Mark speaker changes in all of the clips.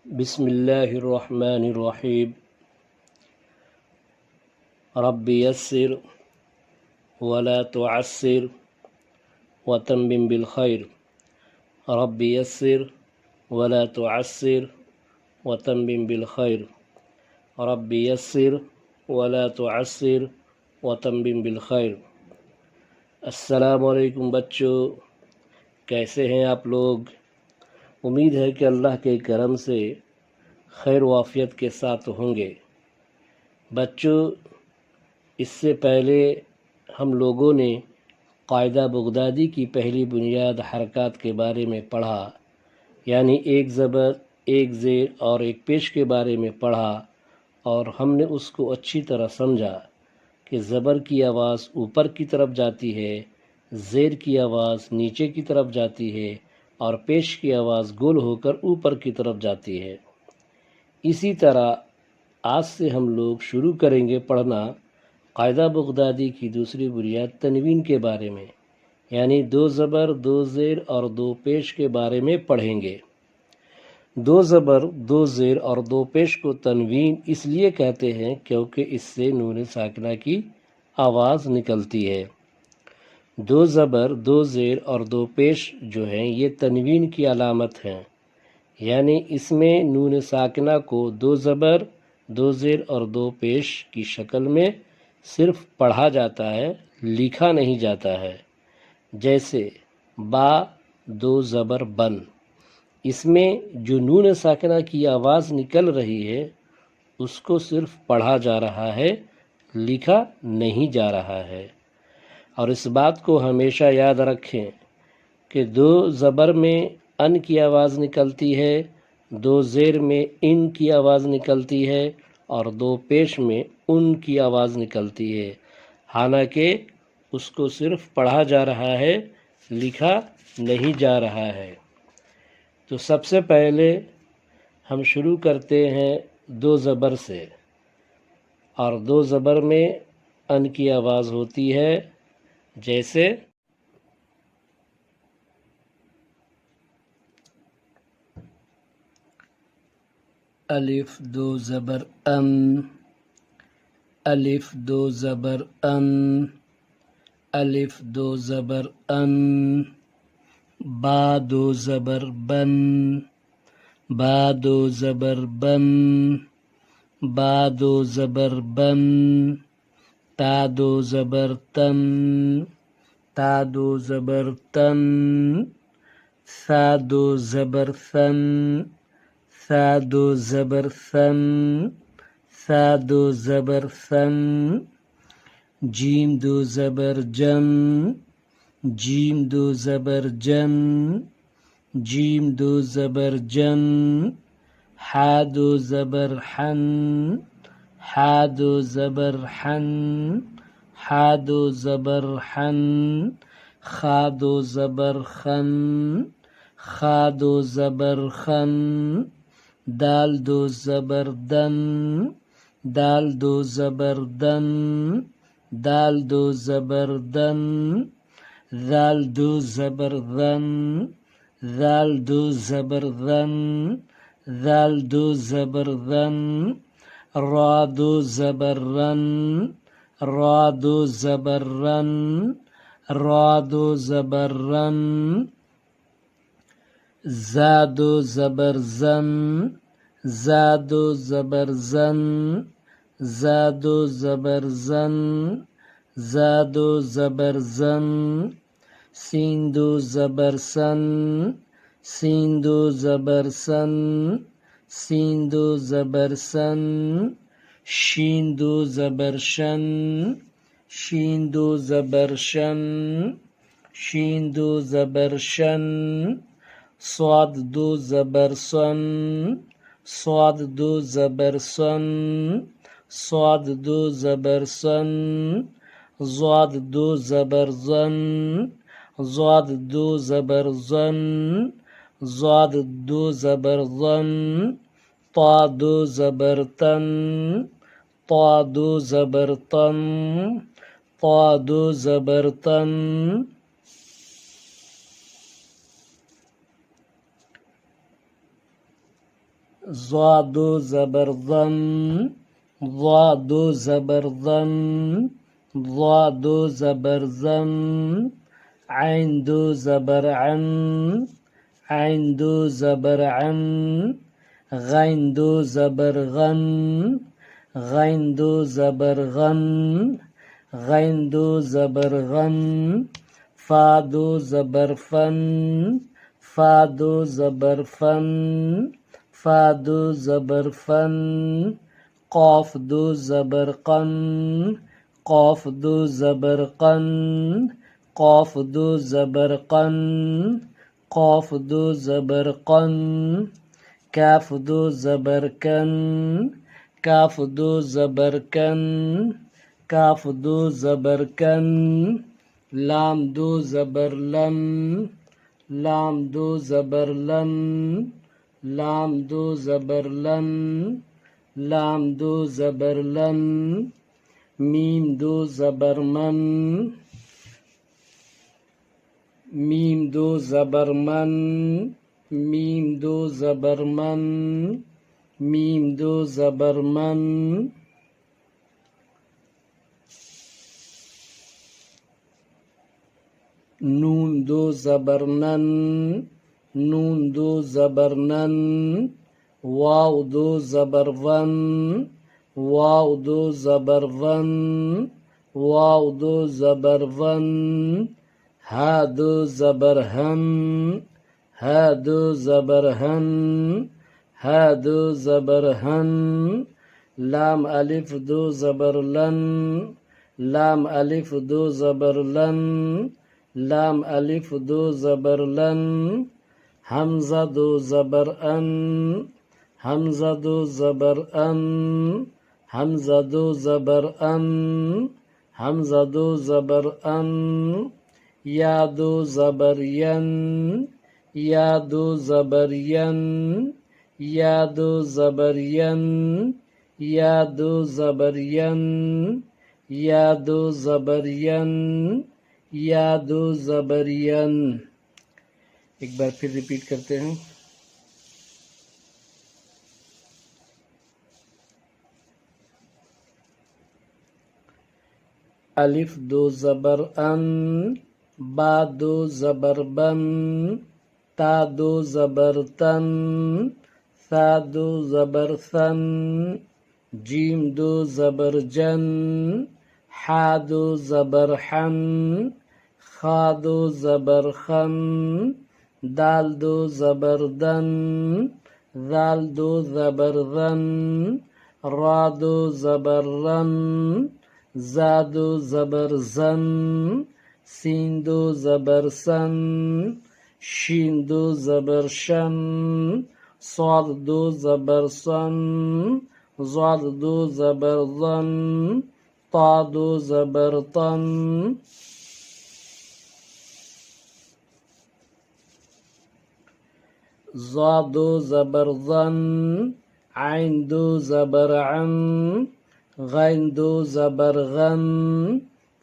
Speaker 1: बिस्मिल्लाहिर्रहमानिर्रहीम। रब्बि यस्सिर वला तुअस्सिर वतम्मिम बिल खैर। रब्बि यस्सिर वला तुअस्सिर वतम्मिम बिल खैर। रब्बि यस्सिर वला तुअस्सिर वतम्मिम बिल खैर। अस्सलामु अलैकुम बच्चों, कैसे हैं आप लोग? उम्मीद है कि अल्लाह के करम से खैर वाफ़ियत के साथ होंगे। बच्चों, इससे पहले हम लोगों ने कायदा बगदादी की पहली बुनियाद हरकत के बारे में पढ़ा, यानी एक ज़बर, एक ज़ेर और एक पेश के बारे में पढ़ा, और हमने उसको अच्छी तरह समझा कि ज़बर की आवाज़ ऊपर की तरफ जाती है, ज़ेर की आवाज़ नीचे की तरफ जाती है और पेश की आवाज़ गोल होकर ऊपर की तरफ जाती है। इसी तरह आज से हम लोग शुरू करेंगे पढ़ना कायदा बगदादी की दूसरी बुनियाद तनवीन के बारे में, यानी दो ज़बर, दो ज़ेर और दो पेश के बारे में पढ़ेंगे। दो ज़बर, दो ज़ेर और दो पेश को तनवीन इसलिए कहते हैं क्योंकि इससे नून साकिना की आवाज़ निकलती है। दो ज़बर, दो ज़ेर और दो पेश जो हैं ये तनवीन की अलामत हैं, यानी इसमें नून साकिना को दो ज़बर, दो ज़ेर और दो पेश की शक्ल में सिर्फ पढ़ा जाता है, लिखा नहीं जाता है। जैसे बा दो ज़बर बन, इसमें जो नून साकिना की आवाज़ निकल रही है उसको सिर्फ पढ़ा जा रहा है, लिखा नहीं जा रहा है। और इस बात को हमेशा याद रखें कि दो ज़बर में अन की आवाज़ निकलती है, दो ज़ेर में इन की आवाज़ निकलती है और दो पेश में उन की आवाज़ निकलती है, हालांकि उसको सिर्फ पढ़ा जा रहा है, लिखा नहीं जा रहा है। तो सबसे पहले हम शुरू करते हैं दो ज़बर से, और दो ज़बर में अन की आवाज़ होती है, जैसे अलिफ दो ज़बर अन, अलिफ दो ज़बर अन, अलिफ दो ज़बर अन। बा दो ज़बर बन, बा दो ज़बर बन, बा दो ज़बर बन। ता दो ज़बर तन, ता दो ज़बर तन। सा दो ज़बर सन, सा दो ज़बर सन, सा दो ज़बर सन। जीम दो ज़बर जन, जीम दो ज़बर जन, जीम दो ज़बर जन। हा दो ज़बर हन, हा दो ज़बर हन, हा दो ज़बर हन। खा दो ज़बर खन, खा दो ज़बर खन। दाल दो ज़बर दन, दाल दो ज़बर दन, दाल दो ज़बर दन। दाल दो ज़बर दन, दाल दो ज़बर दन, दाल दो ज़बर दन। रा दो ज़बर रन, रा दो ज़बर रन, रा दो ज़बर रन। जा दो ज़बर ज़न, जा दो ज़बर ज़न, जा दो ज़बर ज़न, जा दो ज़बर ज़न। सीन दो ज़बर सन, सीन दो ज़बर सन, सीन दो ज़बर सन। शीन दो ज़बर शन, शीन दो ज़बर शन, शीन दो ज़बर शन। स्वाद दो ज़बर सन, स्वाद दो ज़बर सन, स्वाद दो ज़बर सन। ज़ाद दो ज़बर ज़न, ज़ाद दो ज़बर ज़न, ज़ाद दो ज़बर ज़न। ता दो ज़बर तन, ता दो ज़बर तन, ता दो ज़बर तन। ज़ादो ज़बर ज़न, ज़ादो ज़बर ज़न, ज़ादो ज़बर ज़न, ऐन दो ज़बर अन, ऐन दो ज़बर अन, गैन दो ज़बर गन, गैन दो ज़बर गन, गैन दो ज़बर गन, फा दो ज़बर फन, फा दो ज़बर फन, फा दो ज़बर फन, क़ाफ दो ज़बर क़न, क़ाफ दो ज़बर क़न, क़ाफ दो ज़बर क़न, क़ाफ दो ज़बर क़न, काफ दो ज़बर कन, काफ दो ज़बर कन, काफ दो ज़बर कन, लाम दो ज़बर लन, लाम दो ज़बर लन, लाम दो ज़बर लन, लाम दो ज़बर लन, मीम दो ज़बर मन, मीम दो ज़बर मन, मीम दो ज़बर मन, मीम दो ज़बर मन, नून दो ज़बर नन, नून दो ज़बर नन, वाव दो ज़बर वन, वाव दो ज़बर वन, वाव दो ज़बर वन, हा दो ज़बर हन, हा दो ज़बर हन, हा दो ज़बर हन, लाम अलिफ दो ज़बर लन, लाम अलिफ दो ज़बर लन, लाम अलिफ दो ज़बर लन, हमज़ा दो ज़बर अन, हमज़ा दो ज़बर अन, हमज़ा दो ज़बर अन, हमज़ा दो ज़बर अन, या दो ज़बर यन, या दो ज़बर यन, या दो ज़बर यन, या दो ज़बर यन, या दो ज़बर यन, या दो ज़बर यन। एक बार फिर रिपीट करते हैं। अलिफ दो ज़बर अन, बा दो ज़बर बन, ता दो ज़बर तन, सा दो ज़बर सन, जीम दो ज़बर जन, हा दो ज़बर हन, खा दो ज़बर खन, दाल दो ज़बर दन, दाल दो ज़बर रन, रा दो ज़बर रन, जा दो ज़बर ज़न, सीन दो ज़बर सन, शीन दो ज़बर शन, स्वाद दो ज़बर सन, ज़ाद दो ज़बर ज़न, ता दो ज़बर तन, ज़ा दो ज़बर ज़न, ऐन दो ज़बर अन, गैन दो ज़बर गन,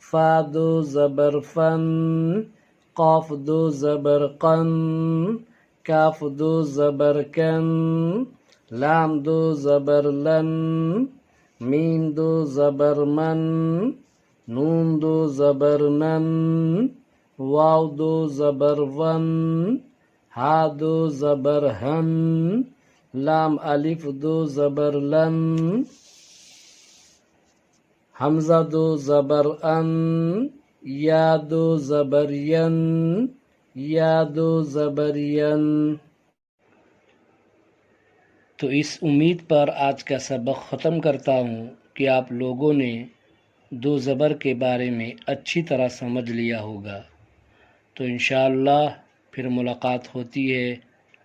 Speaker 1: फा दो ज़बर फन, क़ाफ दो ज़बर क़न, काफ दो ज़बर कन, लाम दो ज़बर लन, मीम दो ज़बर मन, नून दो ज़बर नन, वाव दो ज़बर वन, हा दो ज़बर हन, लाम अलिफ दो ज़बर लन, हमज़ा दो ज़बर अन, या दो ज़बर यन, या दो ज़बर यन। तो इस उम्मीद पर आज का सबक ख़त्म करता हूँ कि आप लोगों ने दो ज़बर के बारे में अच्छी तरह समझ लिया होगा। तो इंशाअल्लाह फिर मुलाकात होती है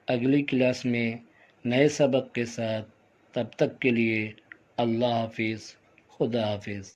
Speaker 1: अगली क्लास में नए सबक के साथ। तब तक के लिए अल्लाह हाफिज़, खुदा हाफिज़।